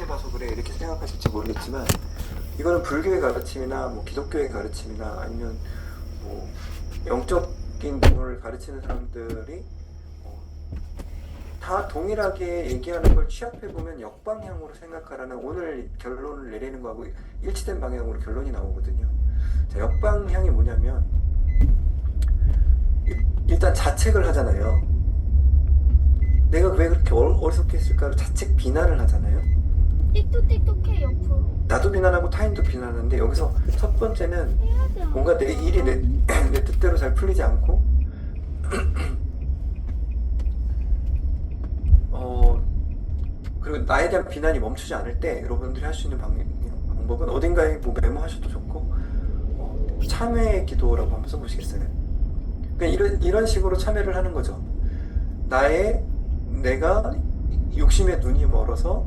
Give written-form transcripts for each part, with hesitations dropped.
봐서 그래 이렇게 생각하실지 모르겠지만 이거는 불교의 가르침이나 뭐 기독교의 가르침이나 아니면 뭐 영적인 부분을 가르치는 사람들이 다 동일하게 얘기하는 걸 취합해보면 역방향으로 생각하라는 오늘 결론을 내리는 거하고 일치된 방향으로 결론이 나오거든요. 자, 역방향이 뭐냐면 일단 자책을 하잖아요. 내가 왜 그렇게 어리석게 했을까를 자책 비난을 하잖아요. 띡뚝띡뚝해 옆으로. 나도 비난하고 타인도 비난하는데 여기서 첫 번째는 해야 돼. 뭔가 내 일이 내 뜻대로 잘 풀리지 않고 그리고 나에 대한 비난이 멈추지 않을 때 여러분들이 할 수 있는 방법은 어딘가에 뭐 메모하셔도 좋고 참회의 기도라고 한번 써보시겠어요? 그러니까 이런 식으로 참회를 하는 거죠. 내가 욕심에 눈이 멀어서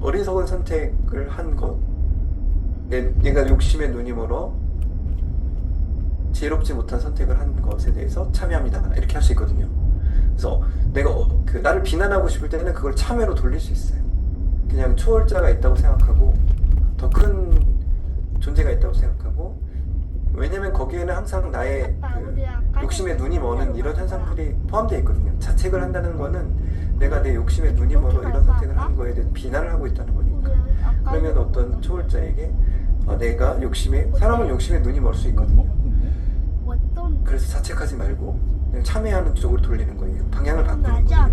어리석은 선택을 한 것, 내가 욕심에 눈이 멀어 지혜롭지 못한 선택을 한 것에 대해서 참회합니다. 이렇게 할 수 있거든요. 그래서 내가 나를 비난하고 싶을 때는 그걸 참회로 돌릴 수 있어요. 그냥 초월자가 있다고 생각하고 더 큰 존재가 있다고 생각하고, 왜냐면 거기에는 항상 나의 욕심에 눈이 머는 이런 현상들이 포함되어 있거든요. 자책을 한다는 거는 내가 내 욕심에 눈이 멀어 이런 선택을 한 거에 대해 비난을 하고 있다는 거니까. 그러면 어떤 초월자에게 내가 사람은 욕심에 눈이 멀 수 있거든요. 그래서 자책하지 말고 그냥 참회하는 쪽으로 돌리는 거예요. 방향을 바꾸는 거예요.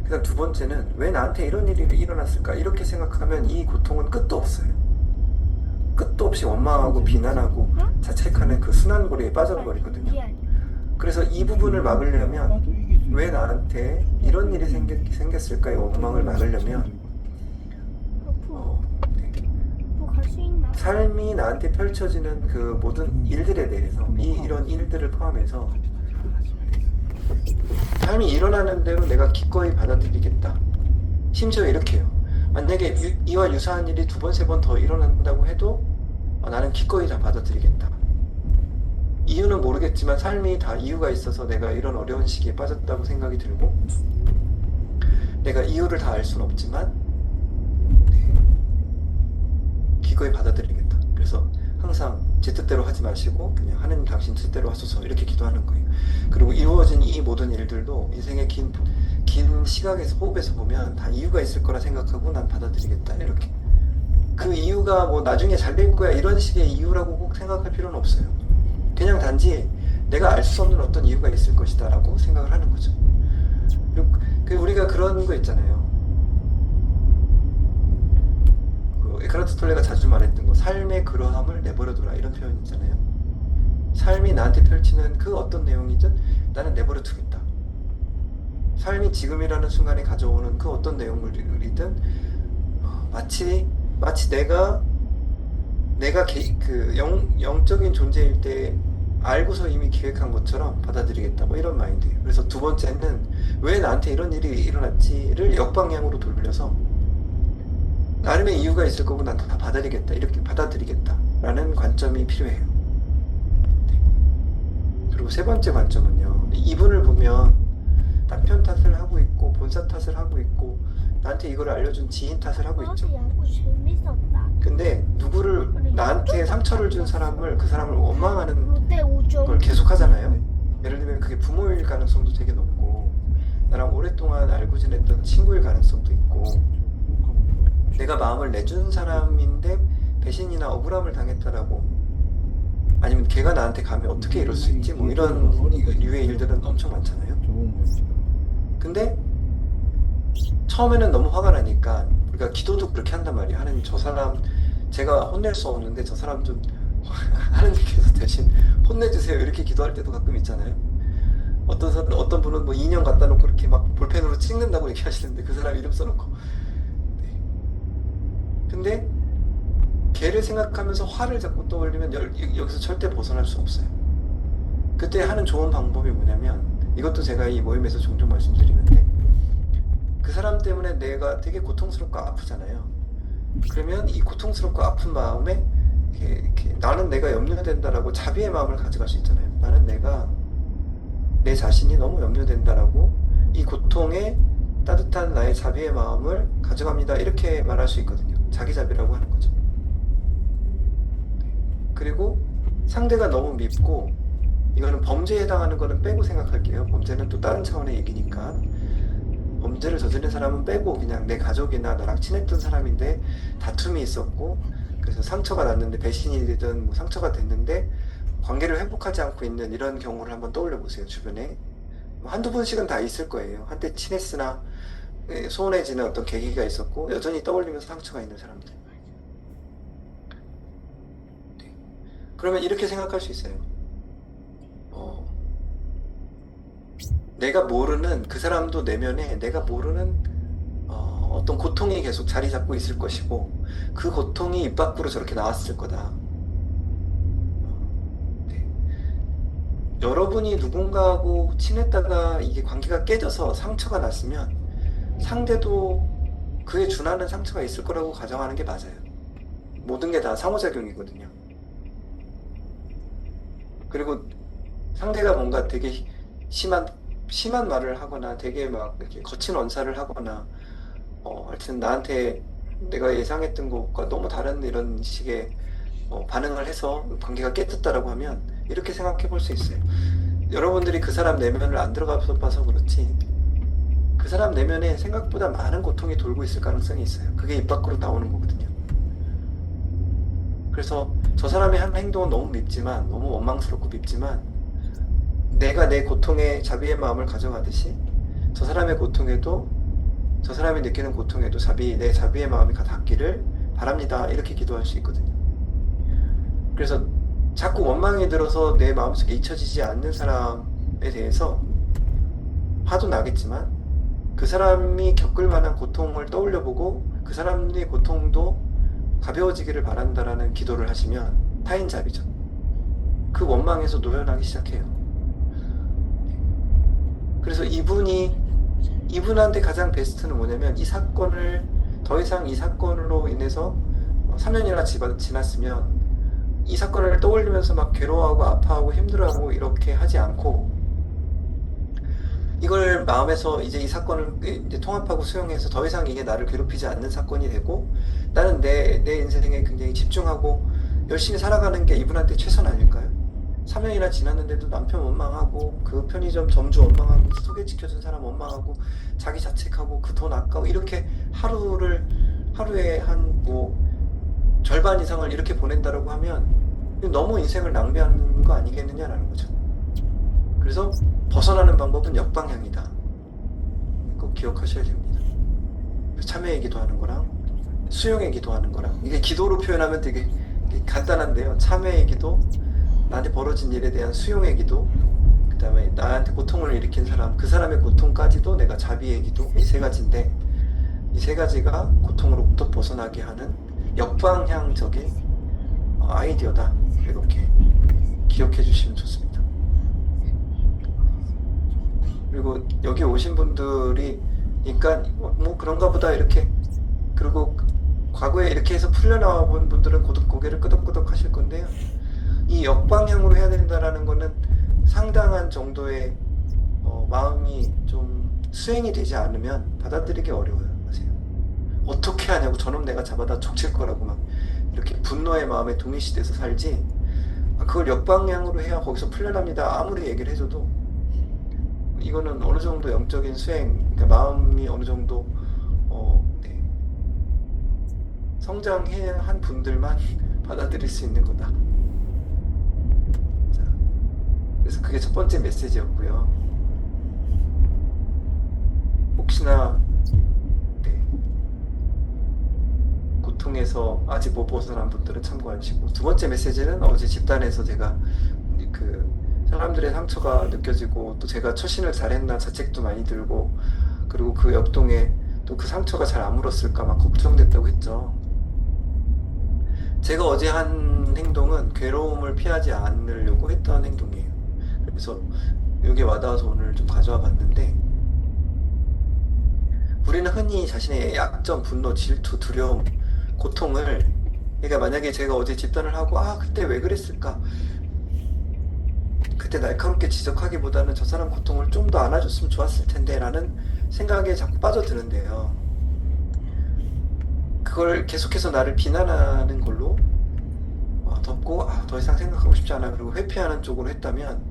그다음 두 번째는 왜 나한테 이런 일이 일어났을까 이렇게 생각하면 이 고통은 끝도 없어요. 끝도 없이 원망하고 비난하고 자책하는 그 순환고리에 빠져버리거든요. 그래서 이 부분을 막으려면 왜 나한테 이런 일이 생겼을까의 원망을 막으려면 삶이 나한테 펼쳐지는 그 모든 일들에 대해서 이런 일들을 포함해서 삶이 일어나는 대로 내가 기꺼이 받아들이겠다. 심지어 이렇게 해요. 만약에 이와 유사한 일이 두 번, 세 번 더 일어난다고 해도 나는 기꺼이 다 받아들이겠다. 이유는 모르겠지만 삶이 다 이유가 있어서 내가 이런 어려운 시기에 빠졌다고 생각이 들고, 내가 이유를 다 알 수는 없지만 기꺼이 받아들이겠다. 그래서 항상 제 뜻대로 하지 마시고 그냥 하느님 당신 뜻대로 하소서 이렇게 기도하는 거예요. 그리고 이루어진 이 모든 일들도 인생의 긴 시각에서 호흡에서 보면 다 이유가 있을 거라 생각하고 난 받아들이겠다 이렇게. 그 이유가 뭐 나중에 잘 될 거야 이런 식의 이유라고 꼭 생각할 필요는 없어요. 그냥 단지 내가 알 수 없는 어떤 이유가 있을 것이다 라고 생각을 하는 거죠. 그리고 우리가 그런 거 있잖아요. 에카르트 톨레가 자주 말했던 거, 삶의 그러함을 내버려둬라 이런 표현 있잖아요. 삶이 나한테 펼치는 그 어떤 내용이든 나는 내버려 두겠다. 삶이 지금이라는 순간에 가져오는 그 어떤 내용물이든 마치 내가 영적인 존재일 때 알고서 이미 기획한 것처럼 받아들이겠다 뭐 이런 마인드예요. 그래서 두 번째는 왜 나한테 이런 일이 일어났지를 역방향으로 돌려서 나름의 이유가 있을 거고 난 다 받아들이겠다 이렇게 받아들이겠다라는 관점이 필요해요. 네. 그리고 세 번째 관점은요, 이분을 보면 남편 탓을 하고 있고 본사 탓을 하고 있고 나한테 이걸 알려준 지인 탓을 하고 있죠. 근데 나한테 상처를 준 사람을, 그 사람을 원망하는 걸 계속 하잖아요. 예를 들면 그게 부모일 가능성도 되게 높고 나랑 오랫동안 알고 지냈던 친구일 가능성도 있고, 내가 마음을 내준 사람인데 배신이나 억울함을 당했다라고, 아니면 걔가 나한테 감히 어떻게 이럴 수 있지 뭐 이런 류의 일들은 엄청 많잖아요. 근데 처음에는 너무 화가 나니까 우리가 기도도 그렇게 한단 말이에요. 하나님 저 사람 제가 혼낼 수 없는데 저 사람 좀 하나님께서 대신 혼내주세요 이렇게 기도할 때도 가끔 있잖아요. 어떤 분은 뭐 인형 갖다 놓고 이렇게 막 볼펜으로 찍는다고 얘기하시는데 그 사람 이름 써놓고. 근데 걔를 생각하면서 화를 자꾸 떠올리면 여기서 절대 벗어날 수 없어요. 그때 하는 좋은 방법이 뭐냐면, 이것도 제가 이 모임에서 종종 말씀드리는데, 그 사람 때문에 내가 되게 고통스럽고 아프잖아요. 그러면 이 고통스럽고 아픈 마음에 나는 내가 염려된다라고 자비의 마음을 가져갈 수 있잖아요. 나는 내 자신이 너무 염려된다라고 이 고통에 따뜻한 나의 자비의 마음을 가져갑니다. 이렇게 말할 수 있거든요. 자기자비라고 하는 거죠. 그리고 상대가 너무 밉고, 이거는 범죄에 해당하는 거는 빼고 생각할게요. 범죄는 또 다른 차원의 얘기니까. 범죄를 저지른 사람은 빼고 그냥 내 가족이나 나랑 친했던 사람인데 다툼이 있었고, 그래서 상처가 났는데, 배신이 되든 뭐 상처가 됐는데 관계를 회복하지 않고 있는 이런 경우를 한번 떠올려 보세요. 주변에 뭐 한두 번씩은 다 있을 거예요. 한때 친했으나 소원해지는 어떤 계기가 있었고 여전히 떠올리면서 상처가 있는 사람들. 네. 그러면 이렇게 생각할 수 있어요. 내가 모르는, 그 사람도 내면에 내가 모르는 어떤 고통이 계속 자리 잡고 있을 것이고, 그 고통이 입 밖으로 저렇게 나왔을 거다. 네. 여러분이 누군가하고 친했다가 이게 관계가 깨져서 상처가 났으면 상대도 그에 준하는 상처가 있을 거라고 가정하는 게 맞아요. 모든 게 다 상호작용이거든요. 그리고 상대가 뭔가 되게 심한 말을 하거나 되게 막 이렇게 거친 언사를 하거나 하여튼 나한테 내가 예상했던 것과 너무 다른 이런 식의 반응을 해서 관계가 깨졌다라고 하면 이렇게 생각해 볼 수 있어요. 여러분들이 그 사람 내면을 안 들어가서 봐서 그렇지, 그 사람 내면에 생각보다 많은 고통이 돌고 있을 가능성이 있어요. 그게 입 밖으로 나오는 거거든요. 그래서 저 사람의 한 행동은 너무 밉지만, 너무 원망스럽고 밉지만, 내가 내 고통에 자비의 마음을 가져가듯이 저 사람의 고통에도, 저 사람이 느끼는 고통에도 내 자비의 마음이 닿기를 바랍니다. 이렇게 기도할 수 있거든요. 그래서 자꾸 원망이 들어서 내 마음속에 잊혀지지 않는 사람에 대해서 화도 나겠지만, 그 사람이 겪을 만한 고통을 떠올려보고 그 사람의 고통도 가벼워지기를 바란다라는 기도를 하시면 타인자비죠. 그 원망에서 노연하기 시작해요. 그래서 이분한테 가장 베스트는 뭐냐면, 이 사건을 더 이상 이 사건으로 인해서 3년이나 지났으면 이 사건을 떠올리면서 막 괴로워하고 아파하고 힘들어하고 이렇게 하지 않고, 이걸 마음에서 이제 이 사건을 이제 통합하고 수용해서 더 이상 이게 나를 괴롭히지 않는 사건이 되고, 나는 내 인생에 굉장히 집중하고 열심히 살아가는 게 이분한테 최선 아닐까요? 3년이나 지났는데도 남편 원망하고, 그 편의점 점주 원망하고, 소개시켜준 사람 원망하고, 자기 자책하고, 그 돈 아까워, 이렇게 하루에 한 뭐 절반 이상을 이렇게 보낸다라고 하면 너무 인생을 낭비하는 거 아니겠느냐라는 거죠. 그래서 벗어나는 방법은 역방향이다. 꼭 기억하셔야 됩니다. 참회의 기도하는 거랑 수용의 기도하는 거랑, 이게 기도로 표현하면 되게 간단한데요. 참회의 기도, 나한테 벌어진 일에 대한 수용의 기도, 그 다음에 나한테 고통을 일으킨 사람, 그 사람의 고통까지도 내가 자비의 기도, 이 세 가지인데, 이 세 가지가 고통으로부터 벗어나게 하는 역방향적인 아이디어다. 이렇게 기억해 주시면 좋습니다. 그리고 여기 오신 분들이, 그러니까 뭐 그런가 보다 이렇게, 그리고 과거에 이렇게 해서 풀려나와 본 분들은 고개를 끄덕끄덕 하실 건데요. 이 역방향으로 해야 된다라는 거는 상당한 정도의 마음이 좀 수행이 되지 않으면 받아들이기 어려워요. 아세요? 어떻게 하냐고, 저놈 내가 잡아다 족칠 거라고 막 이렇게 분노의 마음에 동일시돼서 살지, 그걸 역방향으로 해야 거기서 풀려납니다 아무리 얘기를 해줘도, 이거는 어느 정도 영적인 수행, 그러니까 마음이 어느 정도 성장한 분들만 받아들일 수 있는 거다. 자, 그래서 그게 첫 번째 메시지였고요. 혹시나 고통에서 아직 못 벗어난 분들은 참고하시고, 두 번째 메시지는 어제 집단에서 제가 그 사람들의 상처가 느껴지고, 또 제가 처신을 잘했나 자책도 많이 들고, 그리고 그 옆동에 또 그 상처가 잘 안 물었을까 막 걱정됐다고 했죠. 제가 어제 한 행동은 괴로움을 피하지 않으려고 했던 행동이에요. 그래서 여기 와닿아서 오늘 좀 가져와 봤는데, 우리는 흔히 자신의 약점, 분노, 질투, 두려움, 고통을, 그러니까 만약에 제가 어제 집단을 하고 그때 왜 그랬을까, 그때 날카롭게 지적하기보다는 저 사람 고통을 좀 더 안아줬으면 좋았을 텐데 라는 생각에 자꾸 빠져드는데요. 그걸 계속해서 나를 비난하는 걸로 덮고 더 이상 생각하고 싶지 않아 그리고 회피하는 쪽으로 했다면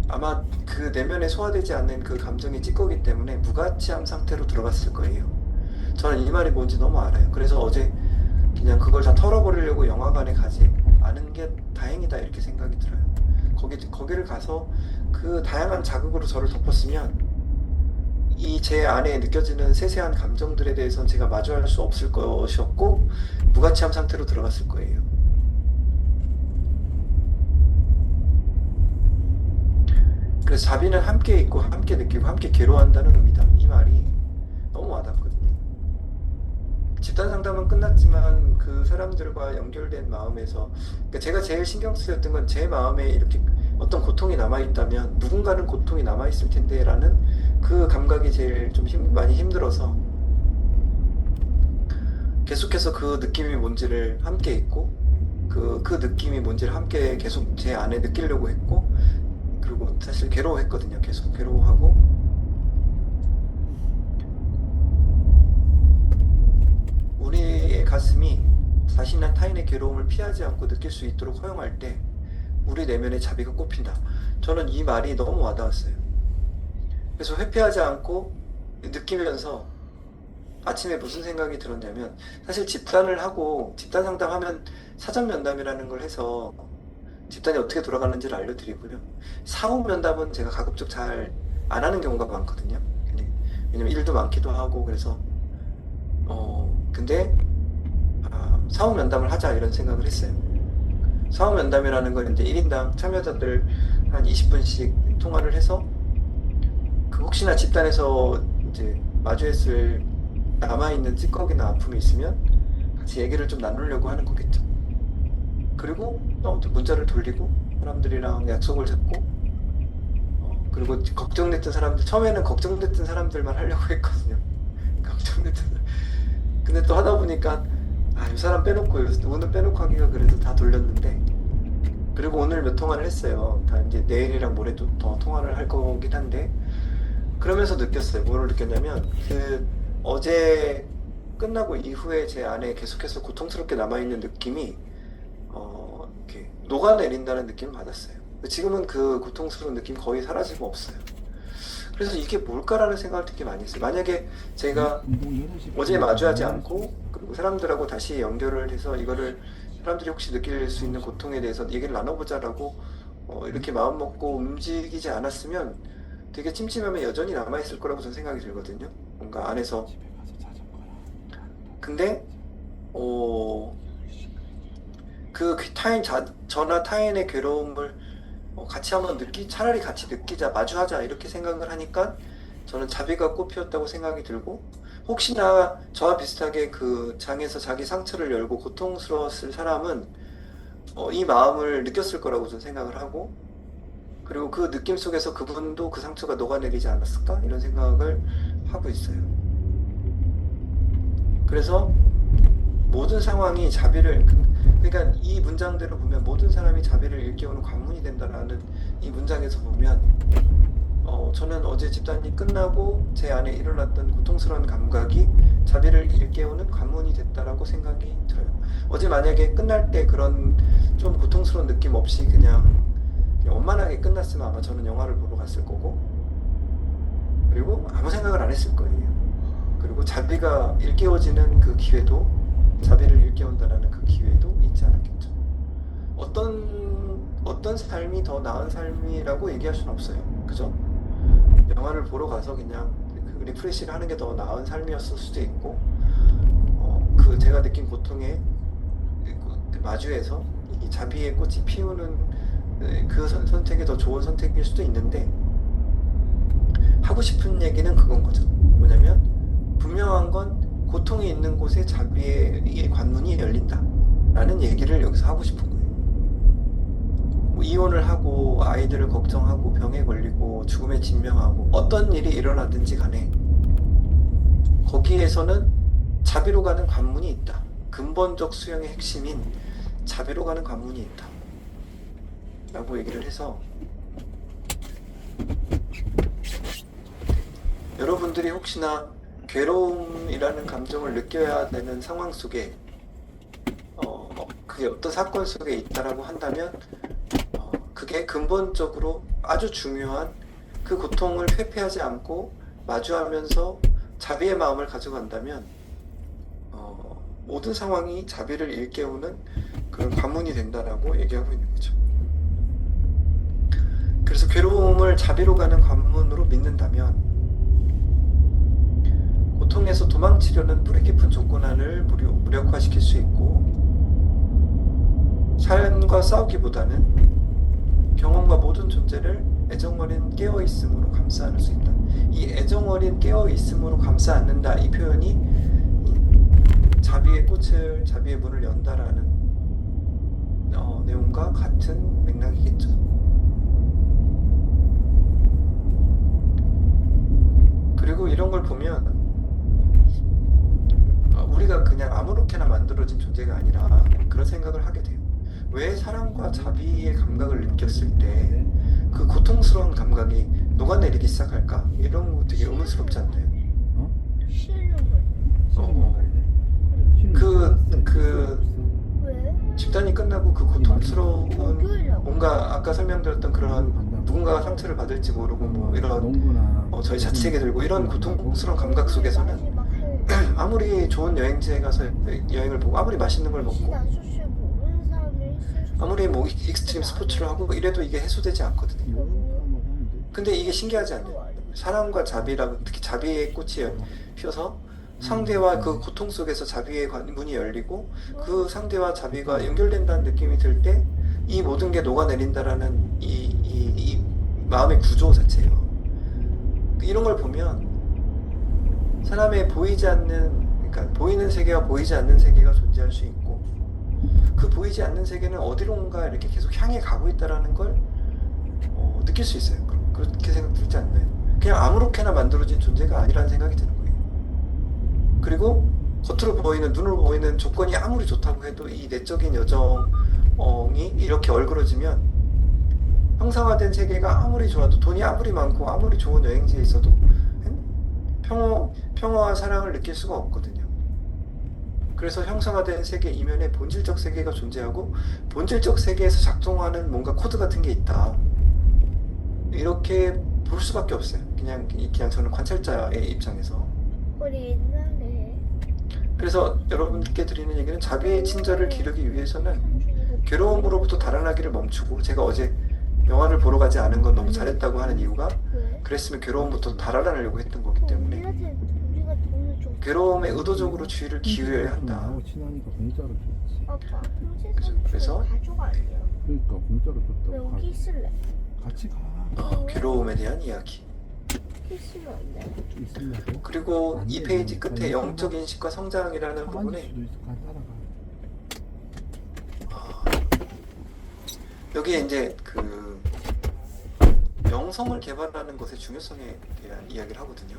아마 그 내면에 소화되지 않는 그 감정이 찌꺼기 때문에 무가치함 상태로 들어갔을 거예요. 저는 이 말이 뭔지 너무 알아요. 그래서 어제 그냥 그걸 다 털어버리려고 영화관에 가지 않은 게 다행이다 이렇게 생각이 들어요. 거기를 가서 그 다양한 자극으로 저를 덮었으면 이 제 안에 느껴지는 세세한 감정들에 대해서는 제가 마주할 수 없을 것이었고 무가치함 상태로 들어갔을 거예요. 그래서 자비는 함께 있고 함께 느끼고 함께 괴로워한다는 의미다. 이 말이 너무 와닿거든요. 집단 상담은 끝났지만 그 사람들과 연결된 마음에서 그러니까 제가 제일 신경 쓰였던 건 제 마음에 이렇게 어떤 고통이 남아있다면 누군가는 고통이 남아있을 텐데 라는 그 감각이 제일 좀 많이 힘들어서 계속해서 그 느낌이 뭔지를 함께 있고 그 느낌이 뭔지를 함께 계속 제 안에 느끼려고 했고 그리고 사실 괴로워했거든요. 계속 괴로워하고 우리의 가슴이 자신이나 타인의 괴로움을 피하지 않고 느낄 수 있도록 허용할 때 우리 내면의 자비가 꽃핀다. 저는 이 말이 너무 와닿았어요. 그래서 회피하지 않고 느끼면서 아침에 무슨 생각이 들었냐면 사실 집단을 하고 집단 상담하면 사전 면담이라는 걸 해서 집단이 어떻게 돌아가는지를 알려드리고요. 사후 면담은 제가 가급적 잘 안 하는 경우가 많거든요. 왜냐면 일도 많기도 하고 그래서 근데 사후 면담을 하자 이런 생각을 했어요. 사후 면담이라는 건 이제 1인당 참여자들 한 20분씩 통화를 해서 그 혹시나 집단에서 이제 마주했을 남아있는 찌꺼기나 아픔이 있으면 같이 얘기를 좀 나누려고 하는 거겠죠. 그리고 또 문자를 돌리고 사람들이랑 약속을 잡고 그리고 걱정됐던 사람들 처음에는 걱정됐던 사람들만 하려고 했거든요. 걱정됐던 사람. 근데 또 하다 보니까 이 사람 빼놓고 오늘 빼놓고 하기가 그래도 다 돌렸는데 그리고 오늘 몇 통화를 했어요. 다 이제 내일이랑 모레도 더 통화를 할 거긴 한데 그러면서 느꼈어요. 뭐를 느꼈냐면 그 어제 끝나고 이후에 제 안에 계속해서 고통스럽게 남아있는 느낌이 이렇게 녹아내린다는 느낌을 받았어요. 지금은 그 고통스러운 느낌 거의 사라지고 없어요. 그래서 이게 뭘까라는 생각을 되게 많이 했어요. 만약에 제가 어제 마주하지 않고 그리고 사람들하고 다시 연결을 해서 이거를 사람들이 혹시 느낄 수 있는 고통에 대해서 얘기를 나눠보자라고 이렇게 마음 먹고 움직이지 않았으면 되게 찜찜함이 여전히 남아있을 거라고 저는 생각이 들거든요. 뭔가 안에서. 근데 그 저나 타인의 괴로움을 같이 한번 차라리 같이 느끼자, 마주하자 이렇게 생각을 하니까 저는 자비가 꽃피었다고 생각이 들고 혹시나 저와 비슷하게 그 장에서 자기 상처를 열고 고통스러웠을 사람은 이 마음을 느꼈을 거라고 저는 생각을 하고 그리고 그 느낌 속에서 그분도 그 상처가 녹아내리지 않았을까? 이런 생각을 하고 있어요. 그래서 모든 상황이 자비를 그러니까 이 문장대로 보면 모든 사람이 자비를 일깨우는 관문이 된다라는 이 문장에서 보면 저는 어제 집단이 끝나고 제 안에 일어났던 고통스러운 감각이 자비를 일깨우는 관문이 됐다라고 생각이 들어요. 어제 만약에 끝날 때 그런 좀 고통스러운 느낌 없이 그냥 원만하게 끝났으면 아마 저는 영화를 보러 갔을 거고 그리고 아무 생각을 안 했을 거예요. 그리고 자비가 일깨워지는 그 기회도 자비를 일깨운다라는 그 기회도 있지 않았겠죠. 어떤 삶이 더 나은 삶이라고 얘기할 수는 없어요. 그죠? 영화를 보러 가서 그냥 그 리프레시를 하는 게 더 나은 삶이었을 수도 있고 그 제가 느낀 고통에 그 마주해서 이 자비의 꽃이 피우는 그 선택이 더 좋은 선택일 수도 있는데 하고 싶은 얘기는 그건 거죠. 뭐냐면 분명한 건 고통이 있는 곳에 자비의 관문이 열린다 라는 얘기를 여기서 하고 싶은 거예요. 뭐 이혼을 하고 아이들을 걱정하고 병에 걸리고 죽음에 직면하고 어떤 일이 일어나든지 간에 거기에서는 자비로 가는 관문이 있다. 근본적 수양의 핵심인 자비로 가는 관문이 있다 라고 얘기를 해서 여러분들이 혹시나 괴로움이라는 감정을 느껴야 되는 상황 속에 그게 어떤 사건 속에 있다라고 한다면 그게 근본적으로 아주 중요한 그 고통을 회피하지 않고 마주하면서 자비의 마음을 가져간다면 모든 상황이 자비를 일깨우는 그런 관문이 된다라고 얘기하고 있는 거죠. 그래서 괴로움을 자비로 가는 관문으로 믿는다면 고통에서 도망치려는 뿌리 깊은 조건안을 무력화시킬 수 있고 삶과 싸우기보다는 경험과 모든 존재를 애정어린 깨어있음으로 감싸 안을 수 있다. 이 애정어린 깨어있음으로 감싸 안는다 이 표현이 자비의 꽃을 자비의 문을 연다라는 내용과 같은 맥락이겠죠. 그리고 이런 걸 보면 우리가 그냥 아무렇게나 만들어진 존재가 아니라 그런 생각을 하게 돼요. 왜 사랑과 자비의 감각을 느꼈을 때 그 고통스러운 감각이 녹아내리기 시작할까? 이런 거 되게 의문스럽지 않나요? 왜? 집단이 끝나고 그 고통스러운 뭔가 아까 설명드렸던 그런 누군가가 상처를 받을지 모르고 뭐 이런 저희 자책이 들고 이런 고통스러운 감각 속에서는 아무리 좋은 여행지에 가서 여행을 보고 아무리 맛있는 걸 먹고 아무리 뭐 익스트림 스포츠를 하고 이래도 이게 해소되지 않거든요. 근데 이게 신기하지 않나요? 사랑과 자비라고 특히 자비의 꽃이 피어서 상대와 그 고통 속에서 자비의 문이 열리고 그 상대와 자비가 연결된다는 느낌이 들 때 이 모든 게 녹아내린다라는 이 마음의 구조 자체예요. 이런 걸 보면 사람의 보이지 않는, 그러니까 보이는 세계와 보이지 않는 세계가 존재할 수 있고 그 보이지 않는 세계는 어디론가 이렇게 계속 향해 가고 있다라는 걸 느낄 수 있어요. 그렇게 생각 들지 않나요? 그냥 아무렇게나 만들어진 존재가 아니라는 생각이 드는 거예요. 그리고 겉으로 보이는, 눈으로 보이는 조건이 아무리 좋다고 해도 이 내적인 여정이 이렇게 얼그러지면 형상화된 세계가 아무리 좋아도 돈이 아무리 많고 아무리 좋은 여행지에 있어도 평화와 사랑을 느낄 수가 없거든요. 그래서 형상화된 세계 이면에 본질적 세계가 존재하고 본질적 세계에서 작동하는 뭔가 코드 같은 게 있다. 이렇게 볼 수밖에 없어요. 그냥 저는 관찰자의 입장에서. 우리 옛날에 그래서 여러분께 드리는 얘기는 자비의 친절을 기르기 위해서는 괴로움으로부터 달아나기를 멈추고, 제가 어제 영화를 보러 가지 않은 건 너무 잘했다고 하는 이유가 왜? 그랬으면 괴로움부터 달아나려고 했던 거기 때문에 우리가 돈을 줬어. 괴로움에 의도적으로 주의를 기울여야 한다. 하고 친하니까 공짜로 줬지. 아빠, 그래서 가족 아니야? 그러니까 공짜로 왜 줬다고. 여기 있을래? 같이 가. 괴로움에 대한 이야기. 있으면 안 돼? 있으려고. 그리고 안 이 돼, 페이지 그러니까 끝에 이거 영적 인식과 성장이라는 가만히 부분에 수도 있을 까 따라가. 여기에 이제 그 영성을 개발하는 것의 중요성에 대한 이야기를 하거든요.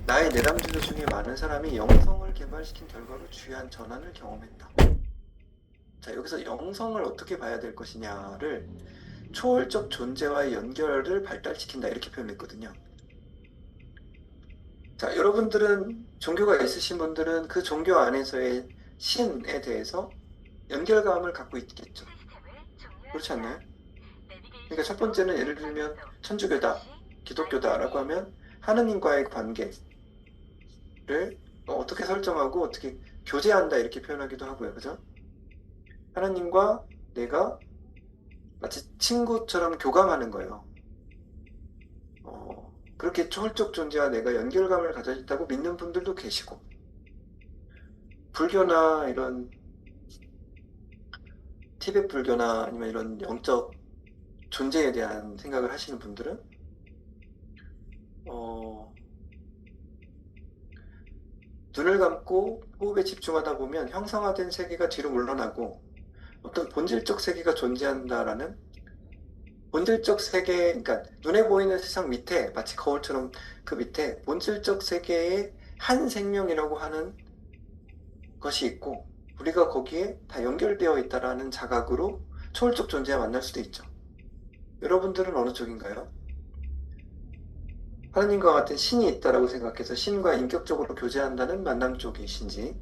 나의 내담자들 중에 많은 사람이 영성을 개발시킨 결과로 주요한 전환을 경험했다. 자, 여기서 영성을 어떻게 봐야 될 것이냐를 초월적 존재와의 연결을 발달시킨다 이렇게 표현했거든요. 자, 여러분들은 종교가 있으신 분들은 그 종교 안에서의 신에 대해서 연결감을 갖고 있겠죠. 그렇지 않나요? 그러니까 첫 번째는 예를 들면 천주교다, 기독교다라고 하면 하느님과의 관계를 어떻게 설정하고 어떻게 교제한다 이렇게 표현하기도 하고요. 그죠? 하나님과 내가 마치 친구처럼 교감하는 거예요. 그렇게 초월적 존재와 내가 연결감을 가졌다고 믿는 분들도 계시고, 불교나 이런 티베트 불교나 아니면 이런 영적 존재에 대한 생각을 하시는 분들은 눈을 감고 호흡에 집중하다 보면 형상화된 세계가 뒤로 물러나고 어떤 본질적 세계가 존재한다라는, 본질적 세계, 그러니까 눈에 보이는 세상 밑에 마치 거울처럼 그 밑에 본질적 세계의 한 생명이라고 하는 것이 있고 우리가 거기에 다 연결되어 있다라는 자각으로 초월적 존재와 만날 수도 있죠. 여러분들은 어느 쪽인가요? 하나님과 같은 신이 있다라고 생각해서 신과 인격적으로 교제한다는 만남 쪽이신지,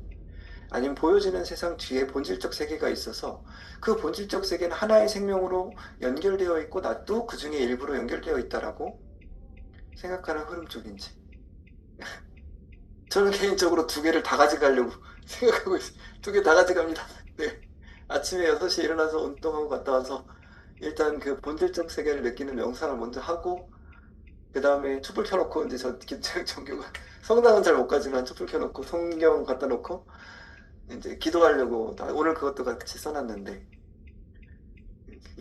아니면 보여지는 세상 뒤에 본질적 세계가 있어서 그 본질적 세계는 하나의 생명으로 연결되어 있고 나도 그 중에 일부로 연결되어 있다라고 생각하는 흐름 쪽인지. 저는 개인적으로 두 개를 다 가져가려고 생각하고 있어요. 두 개 다 가져갑니다. 네. 아침에 6시에 일어나서 운동하고 갔다 와서 일단 그 본질적 세계를 느끼는 명상을 먼저 하고, 그 다음에 촛불 켜놓고, 이제 저 종교가 성당은 잘 못 가지만 촛불 켜놓고 성경 갖다 놓고 이제 기도하려고 오늘 그것도 같이 써놨는데,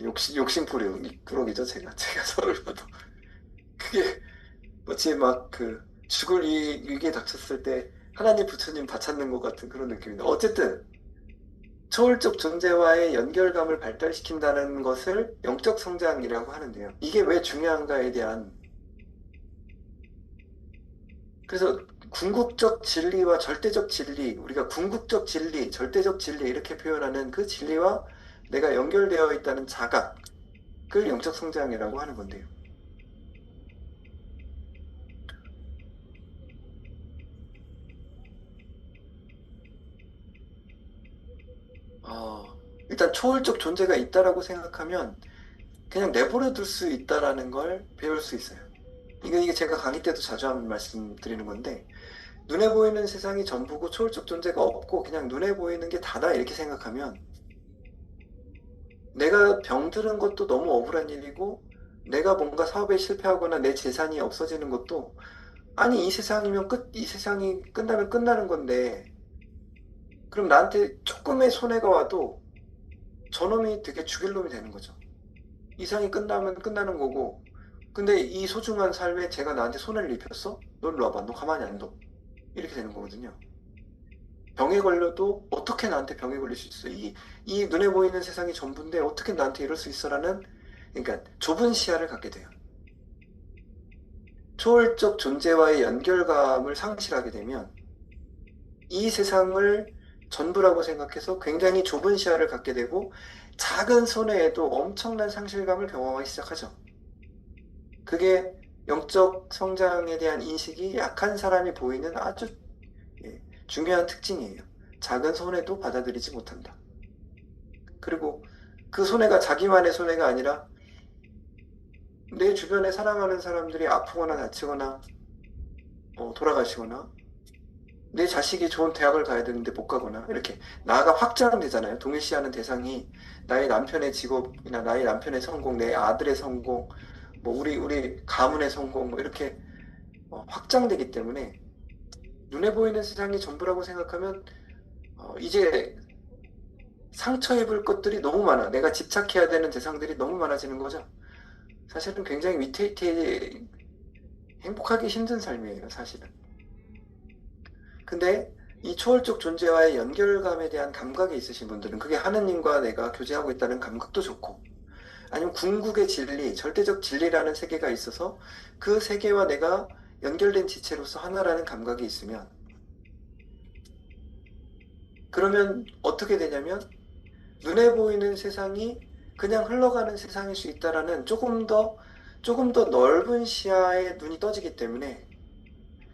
욕심부리이죠 제가 저를 봐도. 그게 마치 막 그 죽을 위기에 닥쳤을 때 하나님 부처님 다 찾는 것 같은 그런 느낌인데, 어쨌든 초월적 존재와의 연결감을 발달시킨다는 것을 영적 성장이라고 하는데요. 이게 왜 중요한가에 대한, 그래서 궁극적 진리와 절대적 진리, 우리가 궁극적 진리, 절대적 진리 이렇게 표현하는 그 진리와 내가 연결되어 있다는 자각을 영적 성장이라고 하는 건데요. 일단 초월적 존재가 있다라고 생각하면 그냥 내버려 둘 수 있다라는 걸 배울 수 있어요. 이게 제가 강의 때도 자주 한 말씀드리는 건데, 눈에 보이는 세상이 전부고 초월적 존재가 없고 그냥 눈에 보이는 게 다다 이렇게 생각하면 내가 병들은 것도 너무 억울한 일이고, 내가 뭔가 사업에 실패하거나 내 재산이 없어지는 것도, 아니 이 세상이 끝나면 끝나는 건데, 그럼 나한테 조금의 손해가 와도 저놈이 되게 죽일 놈이 되는 거죠. 이상이 끝나면 끝나는 거고, 근데 이 소중한 삶에 제가 나한테 손해를 입혔어? 너 일로 와봐. 너 가만히 안 둬. 이렇게 되는 거거든요. 병에 걸려도 어떻게 나한테 병에 걸릴 수 있어? 이 눈에 보이는 세상이 전부인데 어떻게 나한테 이럴 수 있어라는, 그러니까 좁은 시야를 갖게 돼요. 초월적 존재와의 연결감을 상실하게 되면 이 세상을 전부라고 생각해서 굉장히 좁은 시야를 갖게 되고, 작은 손해에도 엄청난 상실감을 경험하기 시작하죠. 그게 영적 성장에 대한 인식이 약한 사람이 보이는 아주 중요한 특징이에요. 작은 손해도 받아들이지 못한다. 그리고 그 손해가 자기만의 손해가 아니라 내 주변에 사랑하는 사람들이 아프거나 다치거나 돌아가시거나, 내 자식이 좋은 대학을 가야 되는데 못 가거나, 이렇게 나가 확장되잖아요. 동일시하는 대상이 나의 남편의 직업이나 나의 남편의 성공, 내 아들의 성공, 뭐 우리 가문의 성공, 뭐 이렇게 확장되기 때문에 눈에 보이는 세상이 전부라고 생각하면 이제 상처 입을 것들이 너무 많아. 내가 집착해야 되는 대상들이 너무 많아지는 거죠. 사실은 굉장히 위태위태 행복하기 힘든 삶이에요, 사실은. 근데 이 초월적 존재와의 연결감에 대한 감각이 있으신 분들은, 그게 하느님과 내가 교제하고 있다는 감각도 좋고, 아니면 궁극의 진리, 절대적 진리라는 세계가 있어서 그 세계와 내가 연결된 지체로서 하나라는 감각이 있으면, 그러면 어떻게 되냐면 눈에 보이는 세상이 그냥 흘러가는 세상일 수 있다라는 조금 더 넓은 시야에 눈이 떠지기 때문에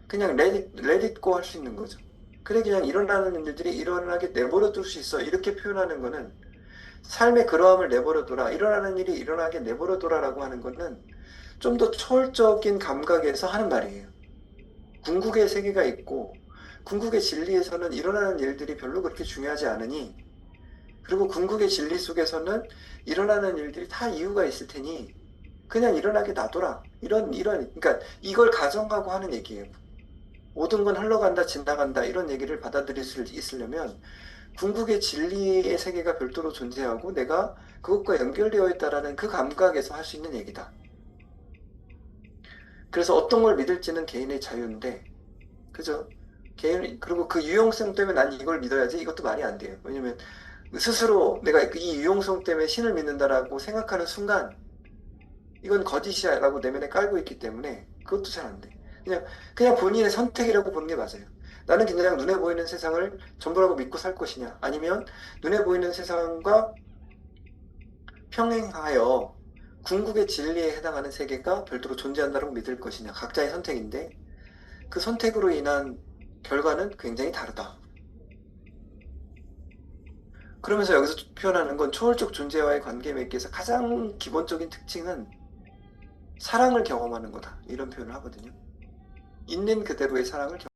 그냥 let it go 할 수 있는 거죠. 그래, 그냥 일어나는 일들이 일어나게 내버려 둘 수 있어. 이렇게 표현하는 거는, 삶의 그러함을 내버려 둬라, 일어나는 일이 일어나게 내버려 둬라라고 하는 거는 좀 더 초월적인 감각에서 하는 말이에요. 궁극의 세계가 있고 궁극의 진리에서는 일어나는 일들이 별로 그렇게 중요하지 않으니, 그리고 궁극의 진리 속에서는 일어나는 일들이 다 이유가 있을 테니 그냥 일어나게 놔둬라. 그러니까 이걸 가정하고 하는 얘기예요. 모든 건 흘러간다, 지나간다, 이런 얘기를 받아들일 수 있으려면 궁극의 진리의 세계가 별도로 존재하고 내가 그것과 연결되어 있다라는 그 감각에서 할 수 있는 얘기다. 그래서 어떤 걸 믿을지는 개인의 자유인데, 그죠? 그리고 그 유용성 때문에 난 이걸 믿어야지, 이것도 말이 안 돼요. 왜냐면 스스로 내가 이 유용성 때문에 신을 믿는다라고 생각하는 순간 이건 거짓이야 라고 내면에 깔고 있기 때문에 그것도 잘 안 돼. 그냥 본인의 선택이라고 보는 게 맞아요. 나는 그냥 눈에 보이는 세상을 전부라고 믿고 살 것이냐, 아니면 눈에 보이는 세상과 평행하여 궁극의 진리에 해당하는 세계가 별도로 존재한다고 믿을 것이냐. 각자의 선택인데 그 선택으로 인한 결과는 굉장히 다르다. 그러면서 여기서 표현하는 건 초월적 존재와의 관계 맺기에서 가장 기본적인 특징은 사랑을 경험하는 거다. 이런 표현을 하거든요. 있는 그대로의 사랑을